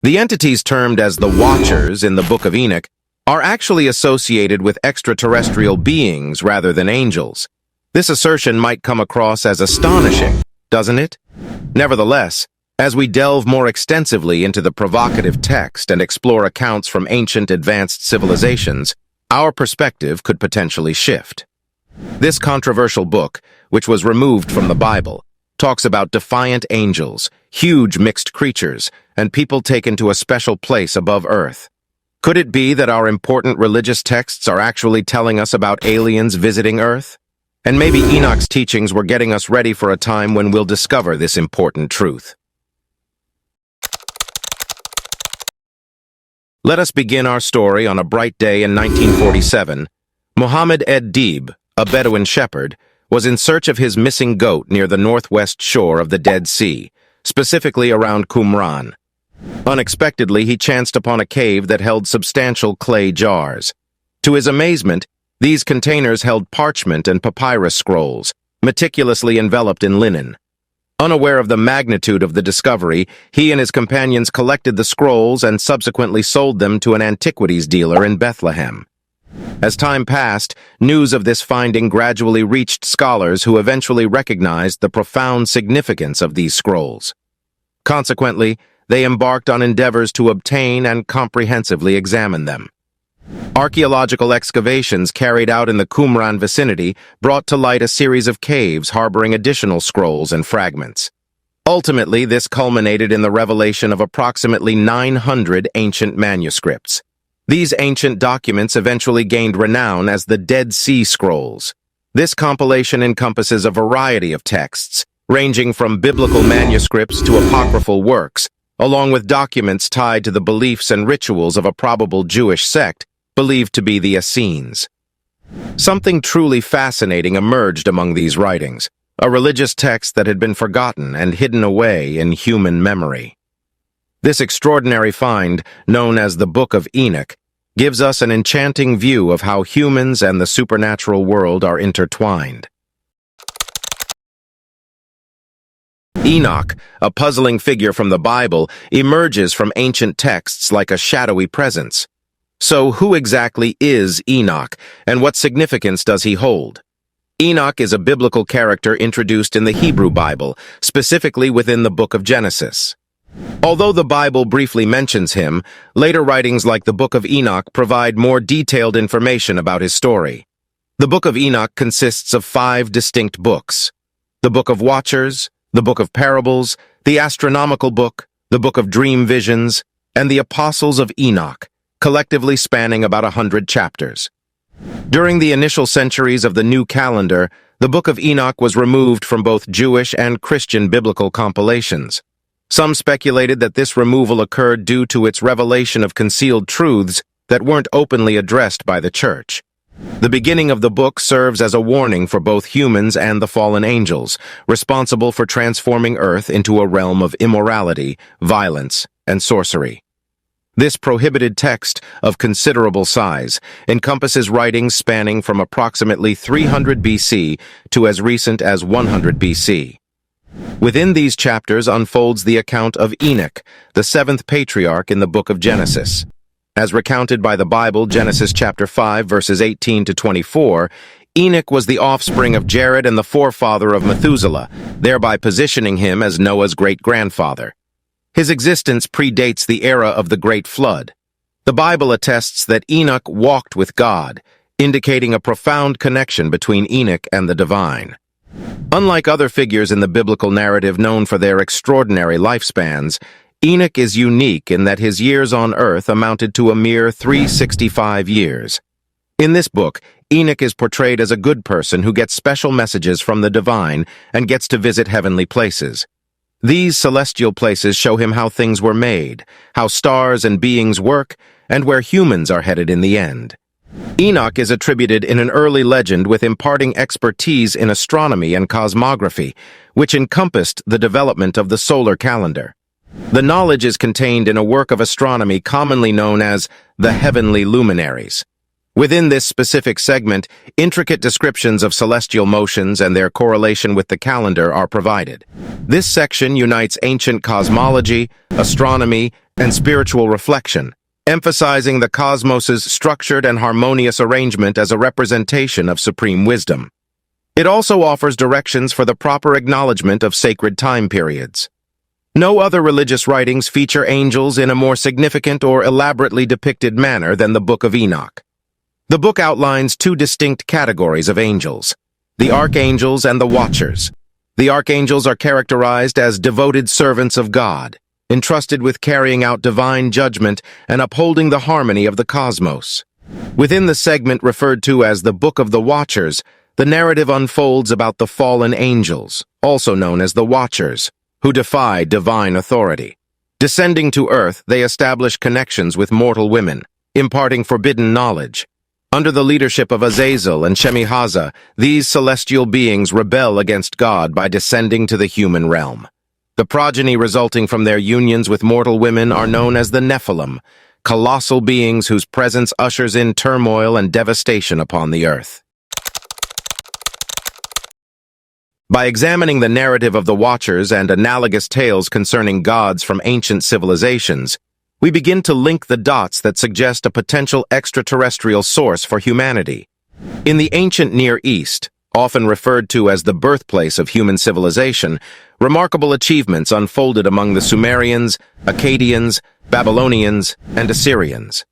The entities termed as the Watchers in the Book of Enoch are actually associated with extraterrestrial beings rather than angels. This assertion might come across as astonishing, doesn't it? Nevertheless, as we delve more extensively into the provocative text and explore accounts from ancient advanced civilizations, our perspective could potentially shift. This controversial book, which was removed from the Bible, talks about defiant angels, huge mixed creatures, and people taken to a special place above Earth. Could it be that our important religious texts are actually telling us about aliens visiting Earth? And maybe Enoch's teachings were getting us ready for a time when we'll discover this important truth. Let us begin our story on a bright day in 1947. Mohammed Ed-Dib, a Bedouin shepherd, was in search of his missing goat near the northwest shore of the Dead Sea, specifically around Qumran. Unexpectedly, he chanced upon a cave that held substantial clay jars. To his amazement, these containers held parchment and papyrus scrolls, meticulously enveloped in linen. Unaware of the magnitude of the discovery, he and his companions collected the scrolls and subsequently sold them to an antiquities dealer in Bethlehem. As time passed, news of this finding gradually reached scholars who eventually recognized the profound significance of these scrolls. Consequently, they embarked on endeavors to obtain and comprehensively examine them. Archaeological excavations carried out in the Qumran vicinity brought to light a series of caves harboring additional scrolls and fragments. Ultimately, this culminated in the revelation of approximately 900 ancient manuscripts. These ancient documents eventually gained renown as the Dead Sea Scrolls. This compilation encompasses a variety of texts, ranging from biblical manuscripts to apocryphal works, along with documents tied to the beliefs and rituals of a probable Jewish sect believed to be the Essenes. Something truly fascinating emerged among these writings, a religious text that had been forgotten and hidden away in human memory. This extraordinary find, known as the Book of Enoch, gives us an enchanting view of how humans and the supernatural world are intertwined. Enoch, a puzzling figure from the Bible, emerges from ancient texts like a shadowy presence. So who exactly is Enoch, and what significance does he hold? Enoch is a biblical character introduced in the Hebrew Bible, specifically within the Book of Genesis. Although the Bible briefly mentions him, later writings like the Book of Enoch provide more detailed information about his story. The Book of Enoch consists of 5 distinct books: the Book of Watchers, the Book of Parables, the Astronomical Book, the Book of Dream Visions, and the Apostles of Enoch, collectively spanning about 100 chapters. During the initial centuries of the new calendar, the Book of Enoch was removed from both Jewish and Christian biblical compilations. Some speculated that this removal occurred due to its revelation of concealed truths that weren't openly addressed by the Church. The beginning of the book serves as a warning for both humans and the fallen angels, responsible for transforming Earth into a realm of immorality, violence, and sorcery. This prohibited text, of considerable size, encompasses writings spanning from approximately 300 BC to as recent as 100 BC. Within these chapters unfolds the account of Enoch, the 7th patriarch in the book of Genesis. As recounted by the Bible, Genesis chapter 5, verses 18 to 24, Enoch was the offspring of Jared and the forefather of Methuselah, thereby positioning him as Noah's great-grandfather. His existence predates the era of the Great Flood. The Bible attests that Enoch walked with God, indicating a profound connection between Enoch and the divine. Unlike other figures in the biblical narrative known for their extraordinary lifespans, Enoch is unique in that his years on earth amounted to a mere 365 years. In this book, Enoch is portrayed as a good person who gets special messages from the divine and gets to visit heavenly places. These celestial places show him how things were made, how stars and beings work, and where humans are headed in the end. Enoch is attributed in an early legend with imparting expertise in astronomy and cosmography, which encompassed the development of the solar calendar. The knowledge is contained in a work of astronomy commonly known as the Heavenly Luminaries. Within this specific segment, intricate descriptions of celestial motions and their correlation with the calendar are provided. This section unites ancient cosmology, astronomy, and spiritual reflection, emphasizing the cosmos's structured and harmonious arrangement as a representation of supreme wisdom. It also offers directions for the proper acknowledgement of sacred time periods. No other religious writings feature angels in a more significant or elaborately depicted manner than the Book of Enoch. The book outlines two distinct categories of angels: the archangels and the watchers. The archangels are characterized as devoted servants of God, entrusted with carrying out divine judgment and upholding the harmony of the cosmos. Within the segment referred to as the Book of the Watchers, the narrative unfolds about the fallen angels, also known as the Watchers, who defy divine authority. Descending to earth, they establish connections with mortal women, imparting forbidden knowledge. Under the leadership of Azazel and Shemihaza, these celestial beings rebel against God by descending to the human realm. The progeny resulting from their unions with mortal women are known as the Nephilim, colossal beings whose presence ushers in turmoil and devastation upon the earth. By examining the narrative of the Watchers and analogous tales concerning gods from ancient civilizations, we begin to link the dots that suggest a potential extraterrestrial source for humanity. In the ancient Near East, often referred to as the birthplace of human civilization, remarkable achievements unfolded among the Sumerians, Akkadians, Babylonians, and Assyrians.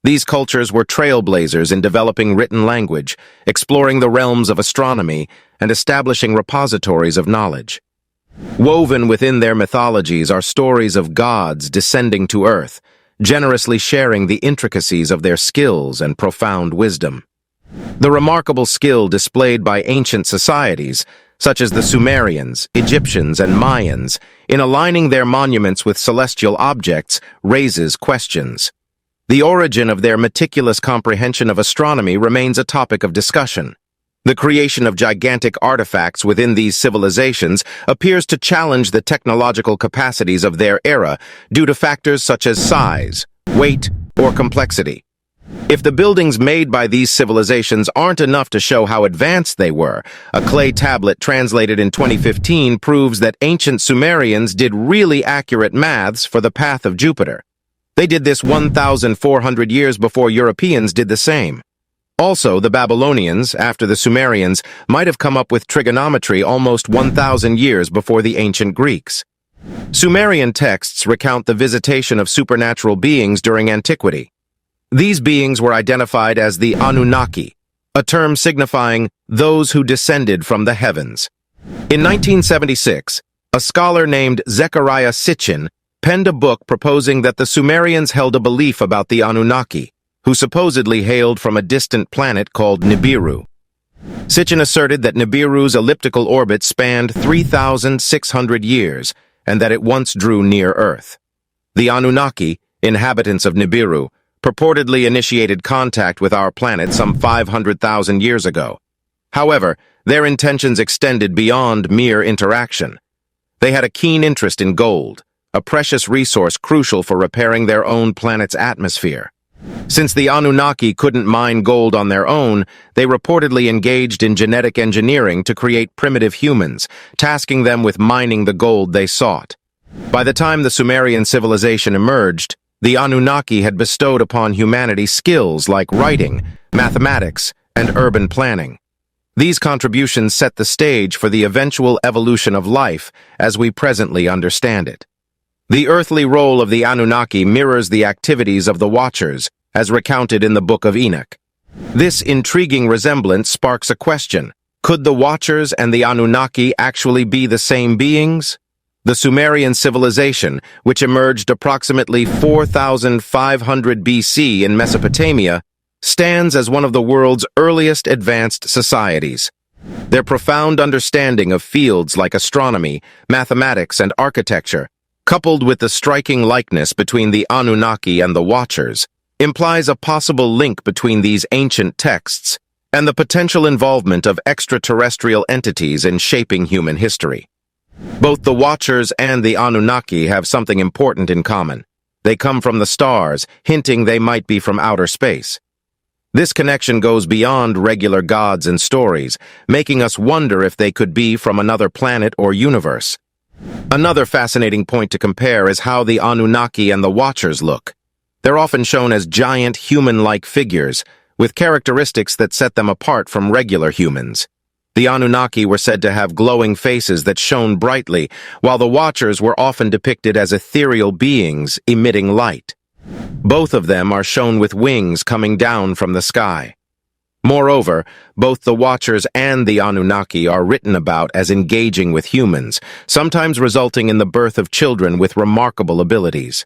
These cultures were trailblazers in developing written language, exploring the realms of astronomy, and establishing repositories of knowledge. Woven within their mythologies are stories of gods descending to earth, generously sharing the intricacies of their skills and profound wisdom. The remarkable skill displayed by ancient societies, such as the Sumerians, Egyptians, and Mayans, in aligning their monuments with celestial objects, raises questions. The origin of their meticulous comprehension of astronomy remains a topic of discussion. The creation of gigantic artifacts within these civilizations appears to challenge the technological capacities of their era due to factors such as size, weight, or complexity. If the buildings made by these civilizations aren't enough to show how advanced they were, a clay tablet translated in 2015 proves that ancient Sumerians did really accurate maths for the path of Jupiter. They did this 1,400 years before Europeans did the same. Also, the Babylonians, after the Sumerians, might have come up with trigonometry almost 1,000 years before the ancient Greeks. Sumerian texts recount the visitation of supernatural beings during antiquity. These beings were identified as the Anunnaki, a term signifying those who descended from the heavens. In 1976, a scholar named Zechariah Sitchin penned a book proposing that the Sumerians held a belief about the Anunnaki, who supposedly hailed from a distant planet called Nibiru. Sitchin asserted that Nibiru's elliptical orbit spanned 3,600 years and that it once drew near Earth. The Anunnaki, inhabitants of Nibiru, purportedly initiated contact with our planet some 500,000 years ago. However, their intentions extended beyond mere interaction. They had a keen interest in gold, a precious resource crucial for repairing their own planet's atmosphere. Since the Anunnaki couldn't mine gold on their own, they reportedly engaged in genetic engineering to create primitive humans, tasking them with mining the gold they sought. By the time the Sumerian civilization emerged, the Anunnaki had bestowed upon humanity skills like writing, mathematics, and urban planning. These contributions set the stage for the eventual evolution of life as we presently understand it. The earthly role of the Anunnaki mirrors the activities of the Watchers, as recounted in the Book of Enoch. This intriguing resemblance sparks a question: could the Watchers and the Anunnaki actually be the same beings? The Sumerian civilization, which emerged approximately 4,500 BC in Mesopotamia, stands as one of the world's earliest advanced societies. Their profound understanding of fields like astronomy, mathematics, and architecture, coupled with the striking likeness between the Anunnaki and the Watchers, implies a possible link between these ancient texts and the potential involvement of extraterrestrial entities in shaping human history. Both the Watchers and the Anunnaki have something important in common. They come from the stars, hinting they might be from outer space. This connection goes beyond regular gods and stories, making us wonder if they could be from another planet or universe. Another fascinating point to compare is how the Anunnaki and the Watchers look. They're often shown as giant, human-like figures, with characteristics that set them apart from regular humans. The Anunnaki were said to have glowing faces that shone brightly, while the Watchers were often depicted as ethereal beings emitting light. Both of them are shown with wings coming down from the sky. Moreover, both the Watchers and the Anunnaki are written about as engaging with humans, sometimes resulting in the birth of children with remarkable abilities.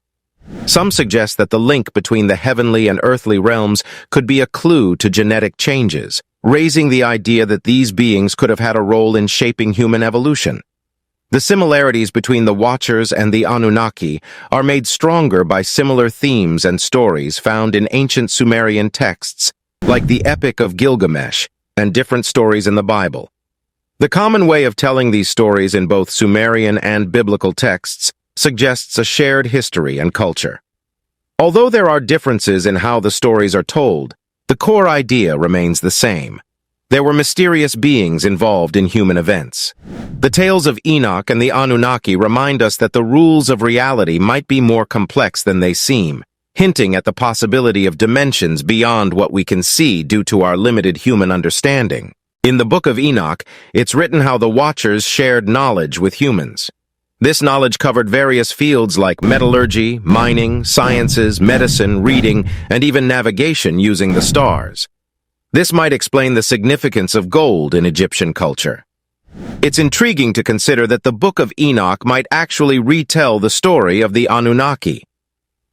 Some suggest that the link between the heavenly and earthly realms could be a clue to genetic changes, raising the idea that these beings could have had a role in shaping human evolution. The similarities between the Watchers and the Anunnaki are made stronger by similar themes and stories found in ancient Sumerian texts, like the Epic of Gilgamesh and different stories in the Bible. The common way of telling these stories in both Sumerian and biblical texts suggests a shared history and culture. Although there are differences in how the stories are told, the core idea remains the same. There were mysterious beings involved in human events. The tales of Enoch and the Anunnaki remind us that the rules of reality might be more complex than they seem, hinting at the possibility of dimensions beyond what we can see due to our limited human understanding. In the Book of Enoch, it's written how the Watchers shared knowledge with humans. This knowledge covered various fields like metallurgy, mining, sciences, medicine, reading, and even navigation using the stars. This might explain the significance of gold in Egyptian culture. It's intriguing to consider that the Book of Enoch might actually retell the story of the Anunnaki.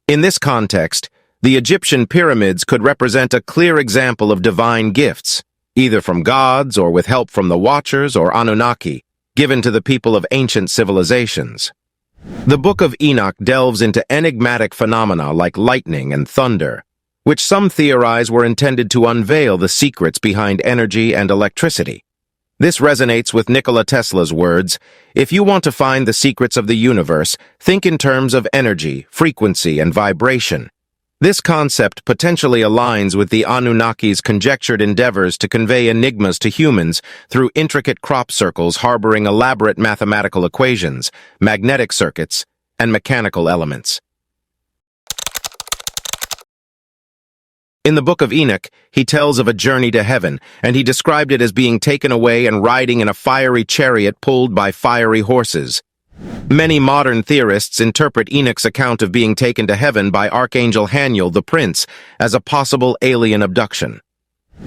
In this context, the Egyptian pyramids could represent a clear example of divine gifts, either from gods or with help from the Watchers or Anunnaki, given to the people of ancient civilizations. The Book of Enoch delves into enigmatic phenomena like lightning and thunder, which some theorize were intended to unveil the secrets behind energy and electricity. This resonates with Nikola Tesla's words, "If you want to find the secrets of the universe, think in terms of energy, frequency, and vibration." This concept potentially aligns with the Anunnaki's conjectured endeavors to convey enigmas to humans through intricate crop circles harboring elaborate mathematical equations, magnetic circuits, and mechanical elements. In the Book of Enoch, he tells of a journey to heaven, and he described it as being taken away and riding in a fiery chariot pulled by fiery horses. Many modern theorists interpret Enoch's account of being taken to heaven by Archangel Haniel the Prince as a possible alien abduction.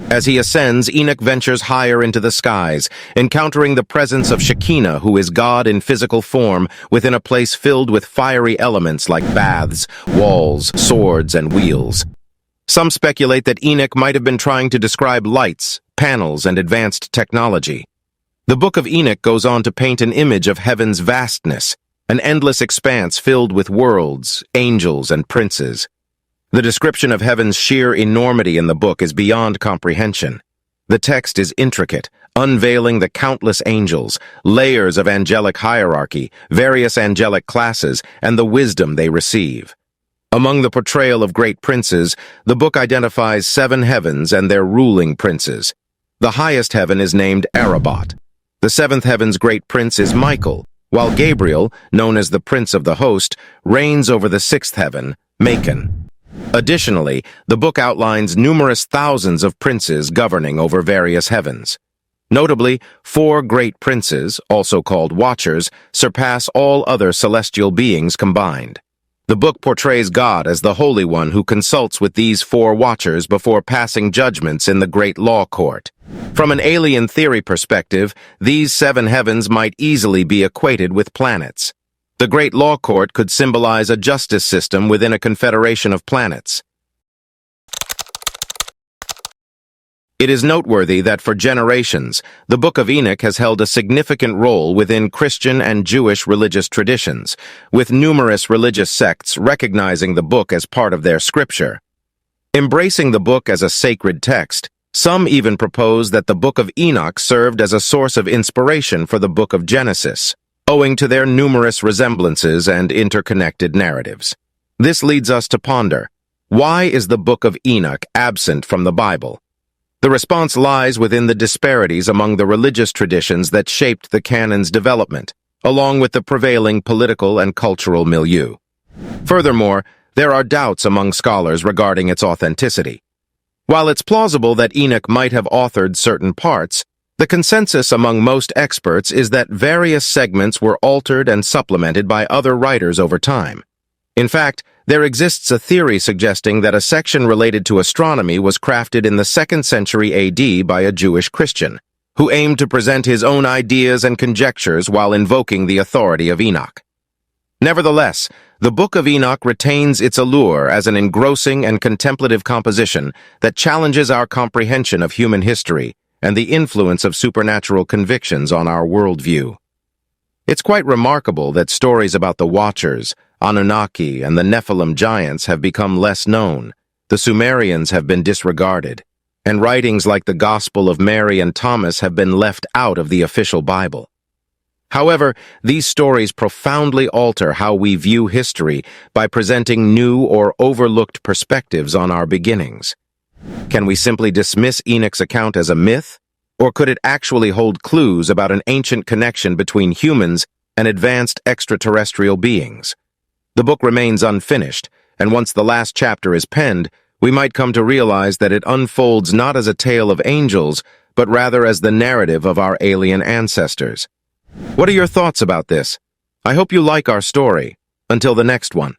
As he ascends, Enoch ventures higher into the skies, encountering the presence of Shekinah, who is God in physical form, within a place filled with fiery elements like baths, walls, swords, and wheels. Some speculate that Enoch might have been trying to describe lights, panels, and advanced technology. The Book of Enoch goes on to paint an image of heaven's vastness, an endless expanse filled with worlds, angels, and princes. The description of heaven's sheer enormity in the book is beyond comprehension. The text is intricate, unveiling the countless angels, layers of angelic hierarchy, various angelic classes, and the wisdom they receive. Among the portrayal of great princes, the book identifies 7 heavens and their ruling princes. The highest heaven is named Arabot. The 7th heaven's great prince is Michael, while Gabriel, known as the Prince of the Host, reigns over the 6th heaven, Macon. Additionally, the book outlines numerous thousands of princes governing over various heavens. Notably, 4 great princes, also called Watchers, surpass all other celestial beings combined. The book portrays God as the Holy One who consults with these 4 Watchers before passing judgments in the great law court. From an alien theory perspective, these 7 heavens might easily be equated with planets. The great law court could symbolize a justice system within a confederation of planets. It is noteworthy that for generations, the Book of Enoch has held a significant role within Christian and Jewish religious traditions, with numerous religious sects recognizing the book as part of their scripture. Embracing the book as a sacred text, some even propose that the Book of Enoch served as a source of inspiration for the Book of Genesis, owing to their numerous resemblances and interconnected narratives. This leads us to ponder, why is the Book of Enoch absent from the Bible? The response lies within the disparities among the religious traditions that shaped the canon's development. along with the prevailing political and cultural milieu. Furthermore, there are doubts among scholars regarding its authenticity. While it's plausible that Enoch might have authored certain parts, the consensus among most experts is that various segments were altered and supplemented by other writers over time. In fact, there exists a theory suggesting that a section related to astronomy was crafted in the 2nd century AD by a Jewish Christian, who aimed to present his own ideas and conjectures while invoking the authority of Enoch. Nevertheless, the Book of Enoch retains its allure as an engrossing and contemplative composition that challenges our comprehension of human history and the influence of supernatural convictions on our worldview. It's quite remarkable that stories about the Watchers, Anunnaki, and the Nephilim giants have become less known, the Sumerians have been disregarded, and writings like the Gospel of Mary and Thomas have been left out of the official Bible. However, these stories profoundly alter how we view history by presenting new or overlooked perspectives on our beginnings. Can we simply dismiss Enoch's account as a myth, or could it actually hold clues about an ancient connection between humans and advanced extraterrestrial beings? The book remains unfinished, and once the last chapter is penned, we might come to realize that it unfolds not as a tale of angels, but rather as the narrative of our alien ancestors. What are your thoughts about this? I hope you like our story. Until the next one.